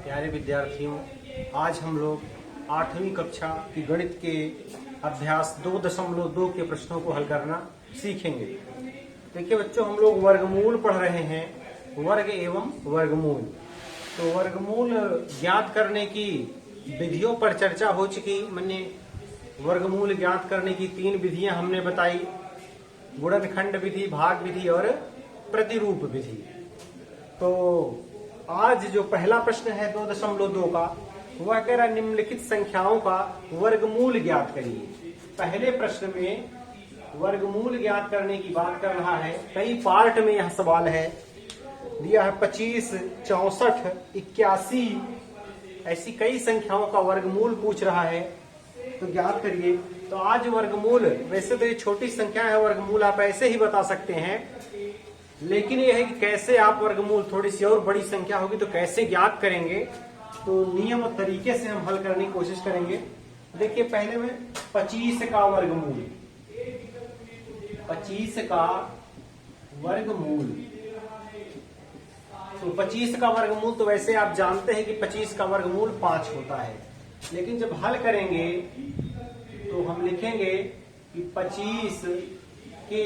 प्यारे विद्यार्थियों, आज हम लोग 8वीं कक्षा की गणित के अभ्यास 2.2 के प्रश्नों को हल करना सीखेंगे। देखिए बच्चों, हम लोग वर्गमूल पढ़ रहे हैं, वर्ग एवं वर्गमूल। तो वर्गमूल ज्ञात करने की विधियों पर चर्चा हो चुकी। मैंने वर्गमूल ज्ञात करने की 3 विधियां हमने बताई: गुणनखंड विधि, भाग विधि और प्रतिरूप विधि। तो आज जो पहला प्रश्न है 2.2 का, वह कह रहा निम्नलिखित संख्याओं का वर्गमूल ज्ञात करिए। पहले प्रश्न में वर्गमूल ज्ञात करने की बात कर रहा है। कई पार्ट में यह सवाल है, दिया है 25, 64, 81, ऐसी कई संख्याओं का वर्गमूल पूछ रहा है, तो ज्ञात करिए। तो आज वर्गमूल, वैसे तो ये छोटी संख्या है, वर्गमूल आप ऐसे ही बता सकते हैं, लेकिन यह है कि कैसे आप वर्गमूल, थोड़ी सी और बड़ी संख्या होगी तो कैसे ज्ञात करेंगे, तो नियम और तरीके से हम हल करने की कोशिश करेंगे। देखिए पहले में 25 का वर्गमूल, 25 का वर्गमूल। तो 25 का वर्गमूल तो वैसे आप जानते हैं कि 25 का वर्गमूल 5 होता है, लेकिन जब हल करेंगे तो हम लिखेंगे कि 25 के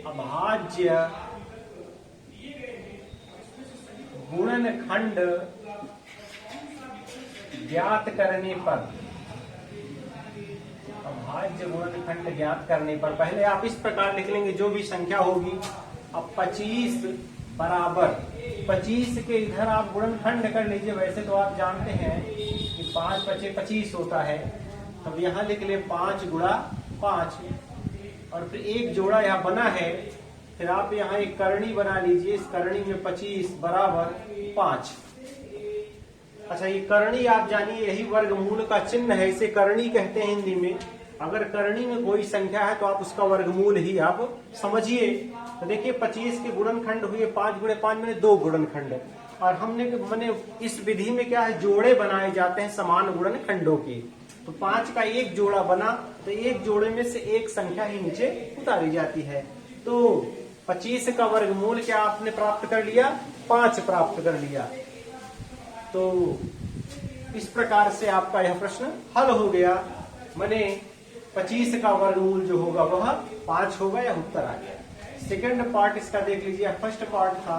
अभाज्य गुणनखंड ज्ञात करने पर, अभाज्य गुणनखंड ज्ञात करने पर पहले आप इस प्रकार लिख लेंगे जो भी संख्या होगी। अब 25 बराबर 25 के इधर आप गुणनखंड कर लीजिए। वैसे तो आप जानते हैं कि 5 × 5 = 25 होता है। अब यहां लिख ले 5 × 5, और फिर एक जोड़ा यहाँ बना है। फिर आप यहाँ एक करनी बना लीजिए। इस करनी में 25 बराबर 5। अच्छा, ये करनी आप जानिए, यही वर्गमूल का चिन्ह है, इसे करनी कहते हैं हिंदी में। अगर करनी में कोई संख्या है तो आप उसका वर्गमूल ही आप समझिए। तो देखिए 25 के गुणनखंड हुए 5 × 5 में 2 गुणनखंड, और मैंने इस विधि में क्या है, जोड़े बनाए जाते हैं समान गुणनखंडों के। तो 5 का एक जोड़ा बना, तो एक जोड़े में से एक संख्या ही नीचे उतारी जाती है। तो 25 का वर्गमूल क्या आपने प्राप्त कर लिया? 5 प्राप्त कर लिया। तो इस प्रकार से आपका यह प्रश्न हल हो गया। मैंने 25 का वर्गमूल जो होगा वह 5 होगा, या उत्तर आ गया। सेकंड पार्ट इसका देख लीजिए। फर्स्ट पार्ट था,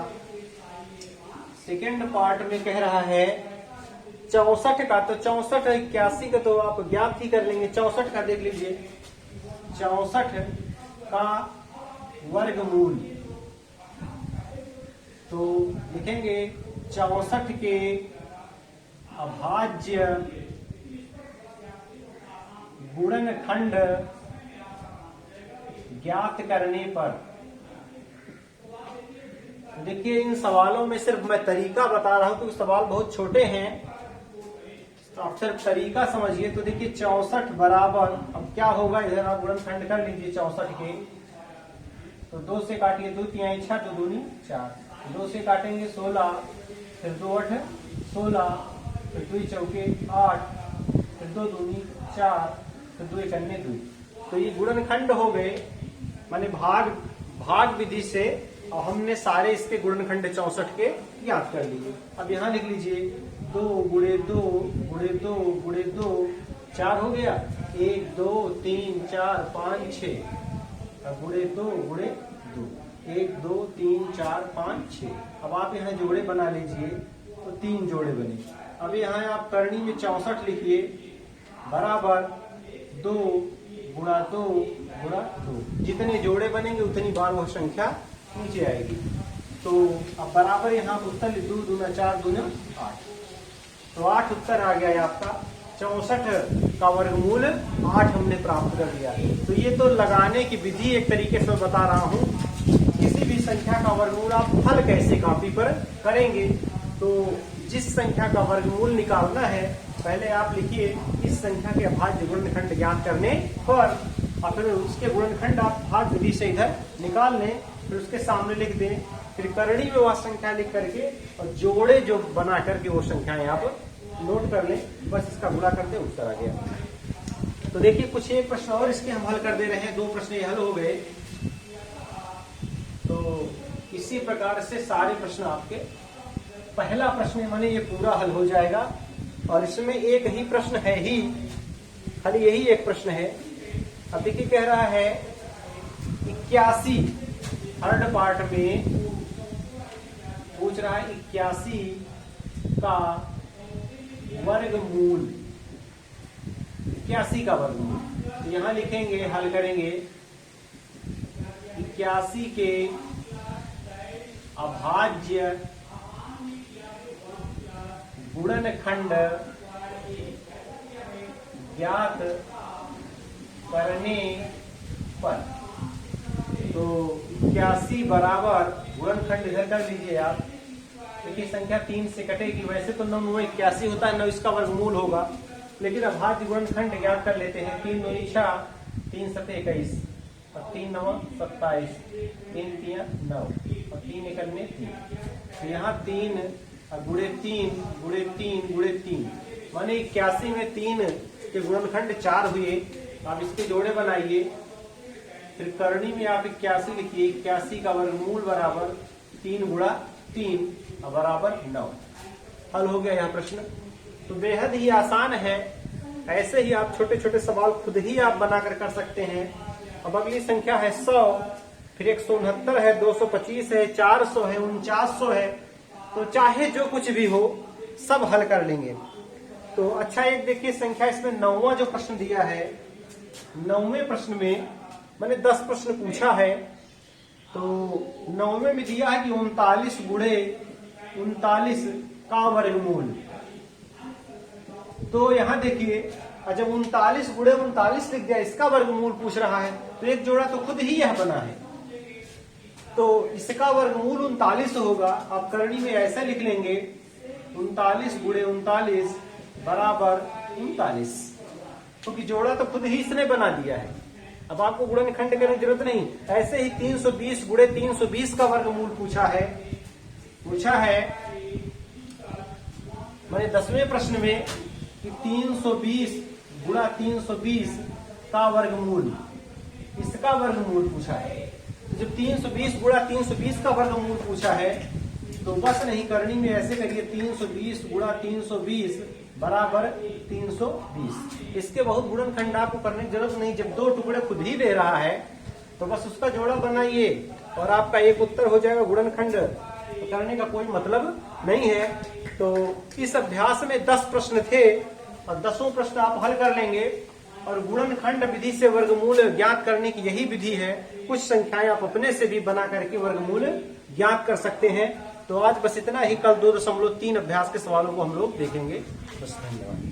सेकंड पार्ट में कह रहा है 64 का। तो 64 81 का तो आप ज्ञात ही कर लेंगे। 64 का देख लीजिए, 64 का वर्गमूल। तो लिखेंगे 64 के अभाज्य गुणनखंड ज्ञात करने पर। देखिए इन सवालों में सिर्फ मैं तरीका बता रहा हूं, क्योंकि सवाल बहुत छोटे हैं, तो आप सिर्फ तरीका समझिए। तो देखिए 64 बराबर, अब क्या होगा, इधर आप गुणनखंड कर लीजिए 64 के। तो 2 से काटिए, 2 × 3 = 6, 2 × 2 = 4, 2 से काटेंगे 16, फिर 2 × 8 = 16, फिर 2 × 4 = 8, फिर 2 × 2 = 4, फिर 2 × 1 = 2। तो ये गुणनखंड हो गए, माने भाग विधि से। और हमने सारे इसके गुणनखंड 64 के ज्ञात कर लिए। अब यहाँ लिख लीजिए 2 × 2 × 2 × 2 4 हो गया। 1 2 3 4 5 6, अब × 2 × 2 1 2 3 4 5 6। अब आप यहाँ जोड़े बना लीजिए, तो 3 जोड़े बने। अब यहाँ आप करनी में 64 लिखिए, बराबर 2 × 2 × 2। जितने जोड़े बनेंगे उतनी बार वह संख्या नीचे आएगी। तो अब बराबर यहाँ उत्तर 2 × 2 = 4, 2 × 8। तो 8 उत्तर आ गया है आपका। 64 का वर्गमूल 8 हमने प्राप्त कर लिया। तो ये तो लगाने की विधि एक तरीके से बता रहा हूँ। किसी भी संख्या का वर्गमूल आप हल कैसे कॉपी पर करेंगे। तो जिस संख्या का वर्गमूल निकालना है, पहले आप लिखिए इस संख्या के अभाज्य गुणनखंड ज्ञात करने पर, और फिर उसके गुणनखंड आप भाग विधि से इधर निकाल लें, फिर उसके सामने लिख दें, फिर करनी में वह संख्या लिख करके और जोड़े जो बना करके वो संख्याएं आप नोट कर लें। बस इसका गुणा करते उत्तर आ गया। तो देखिए कुछ एक प्रश्न और इसके हम हल कर दे रहे हैं। 2 प्रश्न ये हल हो गए। तो इसी प्रकार से सारे प्रश्न आपके पहला प्रश्न माने ये पूरा हल हो जाएगा, और इसमें एक ही प्रश्न है ही, खाली यही एक प्रश्न है। अब देखिए कह रहा है 81, थर्ड पार्ट में पूछ रहा है 81 का वर्गमूल, 81 का वर्गमूल। यहां लिखेंगे, हल करेंगे 81 के अभाज्य गुणनखंड ज्ञात करने पर। तो 81 बराबर, गुणनखंड इधर कर लीजिए आप, देखिए संख्या 3 से कटेगी। वैसे तो 9 81 होता है, 9 इसका वर्गमूल होगा, लेकिन अभाज्य गुणनखंड ज्ञात कर लेते हैं। 3 9 3 7 21 और 3 9 27, 3 3 9 और 3 1 में 3। तो यहाँ 3 गुणे 3 गुणे 3 गुणे 3 माने 81 में 3 के गुणनखंड 4 हुए। आप इसके जोड़े बनाइए, फिर करनी में आप 81 लिखिए। 81 का वर्गमूल बराबर 3 गुणा 3 बराबर 9। हल हो गया यहाँ प्रश्न। तो बेहद ही आसान है। ऐसे ही आप छोटे छोटे सवाल खुद ही आप बनाकर कर सकते हैं। अब अगली संख्या है 100, फिर 169 है, 225 है, 400 है, 4900 है। तो चाहे जो कुछ भी हो सब हल कर लेंगे। तो अच्छा, एक देखिए संख्या इसमें 9वां जो प्रश्न दिया है, 9वें प्रश्न में मैंने 10 प्रश्न पूछा है। तो 9वें में दिया है कि 39 गुणे 39 का वर्गमूल। तो यहां देखिए, जब 39 गुणे 39 लिख दिया, इसका वर्गमूल पूछ रहा है, तो एक जोड़ा तो खुद ही यह बना है। तो इसका वर्गमूल 39 होगा। आप करनी में ऐसा लिख लेंगे 39 गुणे 39 बराबर 39, क्योंकि जोड़ा तो खुद ही इसने बना दिया है। अब आपको गुणनखंड करने की जरूरत नहीं। ऐसे ही 320 गुणे 320 का वर्गमूल पूछा है मैंने 10वें प्रश्न में कि 320 गुणा 320 का वर्गमूल, इसका वर्गमूल पूछा है। जब 320 गुणा 320 का वर्गमूल पूछा है, तो बस नहीं, करनी में ऐसे करिए 320 गुणा 320 बराबर 320। इसके बहुत गुणनखंड आपको करने की जरूरत नहीं। जब 2 टुकड़े खुद ही दे रहा है तो बस उसका जोड़ा बनाइए और आपका एक उत्तर हो जाएगा। गुणनखंड तो करने का कोई मतलब नहीं है। तो इस अभ्यास में 10 प्रश्न थे और 10 प्रश्न आप हल कर लेंगे। और गुणनखंड विधि से वर्गमूल ज्ञात करने की यही विधि है। कुछ संख्याएं आप अपने से भी बना करके वर्गमूल ज्ञात कर सकते हैं। तो आज बस इतना ही। कल 2.3 अभ्यास के सवालों को हम लोग देखेंगे। बस, धन्यवाद।